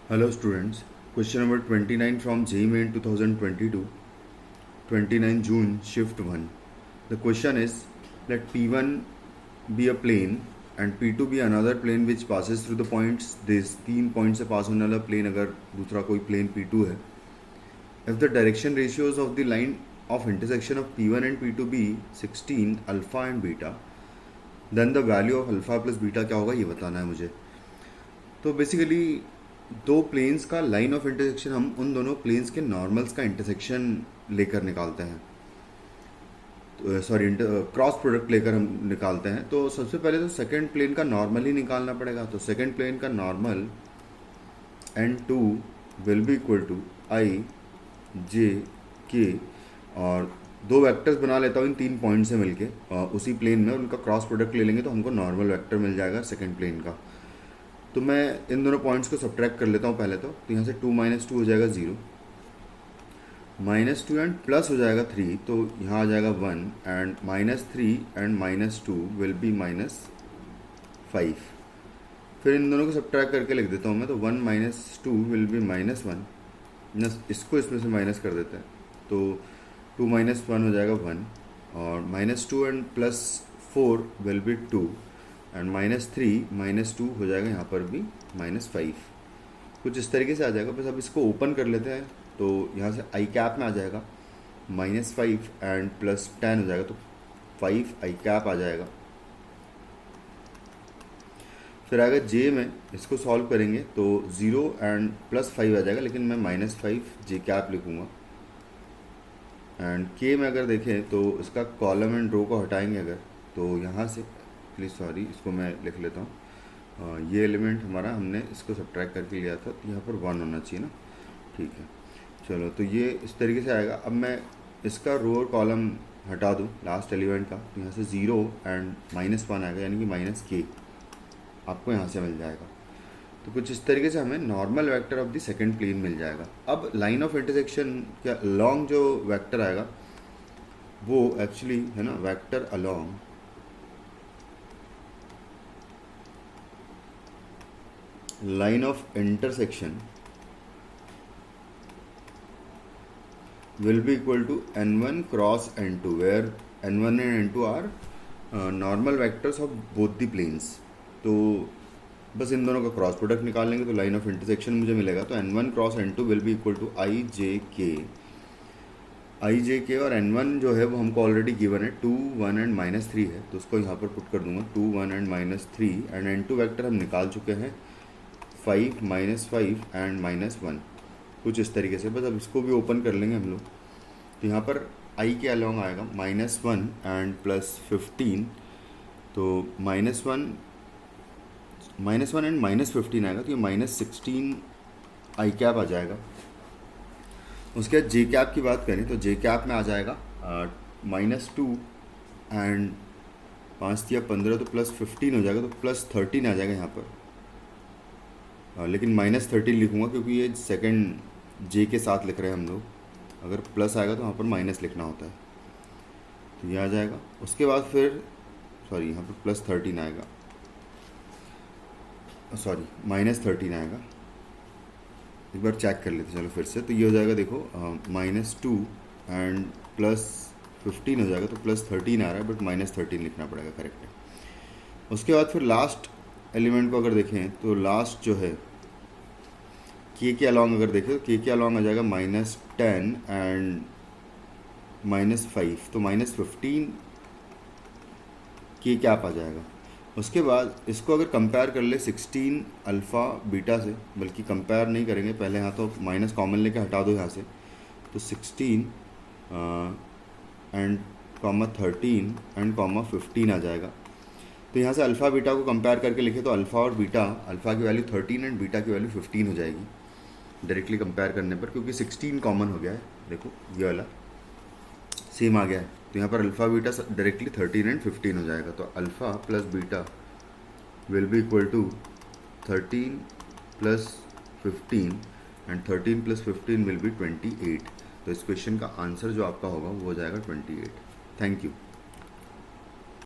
Hello students, question number 29 from JEE Main 2022, 29 June, shift 1. The question is, let P1 be a plane and P2 be another plane which passes through the points. This 3 points से पास होने वाला plane अगर दूसरा कोई plane P2 है. If the direction ratios of the line of intersection of P1 and P2 be 16 alpha and beta, then the value of alpha plus beta क्या होगा ये बताना है मुझे. तो बेसिकली दो प्लेन्स का लाइन ऑफ इंटरसेक्शन हम उन दोनों प्लेन्स के नॉर्मल्स का इंटरसेक्शन लेकर निकालते हैं, क्रॉस प्रोडक्ट लेकर हम निकालते हैं. तो सबसे पहले तो सेकंड प्लेन का नॉर्मल ही निकालना पड़ेगा. तो सेकंड प्लेन का normal N2 will be equal to I J K, और दो वेक्टर्स बना लेता हूँ इन 3 पॉइंट से मिलके उसी प्लेन में उनका क्रॉस प्रोडक्ट ले लेंगे तो हमको नॉर्मल वेक्टर मिल जाएगा सेकंड प्लेन का. तो मैं इन दोनों पॉइंट्स को सब्ट्रैक्ट कर लेता हूँ पहले. तो यहाँ से 2 - 2 हो जाएगा 0, -2 एंड प्लस हो जाएगा 3, तो यहाँ आ जाएगा 1 एंड -3 एंड -2 विल बी -5. फिर इन दोनों को सब्ट्रैक्ट करके लिख देता हूँ मैं. तो 1 - 2 विल बी -1, इसको इसमें से माइनस कर देते हैं. तो 2 - 1 हो जाएगा 1, और -2 एंड +4 विल बी 2 एंड -3 - 2 हो जाएगा यहाँ पर भी -5. कुछ इस तरीके से आ जाएगा. बस अब इसको ओपन कर लेते हैं. तो यहाँ से आई कैप में आ जाएगा -5 एंड +10 हो जाएगा, तो 5 आई कैप आ जाएगा. फिर आएगा जे में, इसको सॉल्व करेंगे तो 0 एंड +5 आ जाएगा, लेकिन मैं -5 जे कैप लिखूँगा. एंड के में अगर देखें तो इसका कॉलम एंड रो को हटाएंगे अगर, तो यहाँ से सॉरी इसको मैं लिख लेता हूँ. ये एलिमेंट हमारा हमने इसको सब्ट्रैक्ट करके लिया था, तो यहाँ पर 1 होना चाहिए ना. ठीक है, चलो. तो ये इस तरीके से आएगा. अब मैं इसका रो और कॉलम हटा दूँ लास्ट एलिमेंट का, तो यहाँ से 0 एंड -1 आएगा, यानी कि -k आपको यहाँ से मिल जाएगा. तो कुछ इस तरीके से हमें normal vector of the second plane मिल जाएगा. अब लाइन ऑफ इंटरसेक्शन क्या अलॉन्ग जो वेक्टर आएगा वो एक्चुअली है ना, vector along line of intersection will be equal to n1 cross n2, where n1 and n2 are normal vectors of both the planes. तो बस इन दोनों का क्रॉस प्रोडक्ट निकाल लेंगे तो लाइन ऑफ इंटरसेक्शन मुझे मिलेगा. तो n1 cross n2 will be equal to I J K, और n1 जो है वो हमको ऑलरेडी गिवन है 2, 1 एंड -3 है, तो उसको यहाँ पर पुट कर दूंगा 2, 1 एंड -3. एंड n2 वेक्टर हम निकाल चुके हैं 5 -5 एंड -1, कुछ इस तरीके से. बस अब इसको भी ओपन कर लेंगे हम लोग. तो यहाँ पर i के अलॉन्ग आएगा -1 एंड +15, तो -1 एंड -15 आएगा, तो ये -16 आई कैप आ जाएगा. उसके बाद जे कैप की बात करें तो जे कैप में आ जाएगा -2 एंड 5 या 15, तो +15 हो जाएगा, तो +13 आ जाएगा यहाँ पर. लेकिन -13 लिखूँगा क्योंकि ये सेकंड जे के साथ लिख रहे हैं हम लोग. अगर प्लस आएगा तो वहाँ पर माइनस लिखना होता है. तो ये आ जाएगा. उसके बाद फिर यहाँ पर +13 आएगा, -13 आएगा. एक बार चेक कर लेते चलो फिर से. तो ये हो जाएगा देखो -2 एंड +15 हो जाएगा, तो +13 आ रहा है, बट -13 लिखना पड़ेगा, करेक्ट है. उसके बाद फिर लास्ट एलिमेंट को अगर देखें तो लास्ट जो है के अलॉन्ग अगर देखें तो के अलॉन्ग आ जाएगा -10 एंड -5, तो -15 के कैप आ जाएगा. उसके बाद इसको अगर कंपेयर कर ले 16 अल्फ़ा बीटा से, बल्कि कंपेयर नहीं करेंगे पहले, यहाँ तो माइनस कॉमन लेके हटा दो यहाँ से, तो 16 एंड 13 एंड 15 आ जाएगा. तो यहाँ से अल्फ़ा बीटा को कंपेयर करके लिखे तो अल्फ़ा और बीटा, अल्फ़ा की वैल्यू 13 एंड बीटा की वैल्यू 15 हो जाएगी डायरेक्टली कंपेयर करने पर, क्योंकि 16 कॉमन हो गया है. देखो ये वाला सेम आ गया है. तो यहाँ पर अल्फ़ा बीटा डायरेक्टली 13 एंड 15 हो जाएगा. तो alpha plus beta will be equal to 13 + 15 and 13 + 15 will be 28. तो इस क्वेश्चन का आंसर जो आपका होगा वो हो जाएगा 28. Thank you.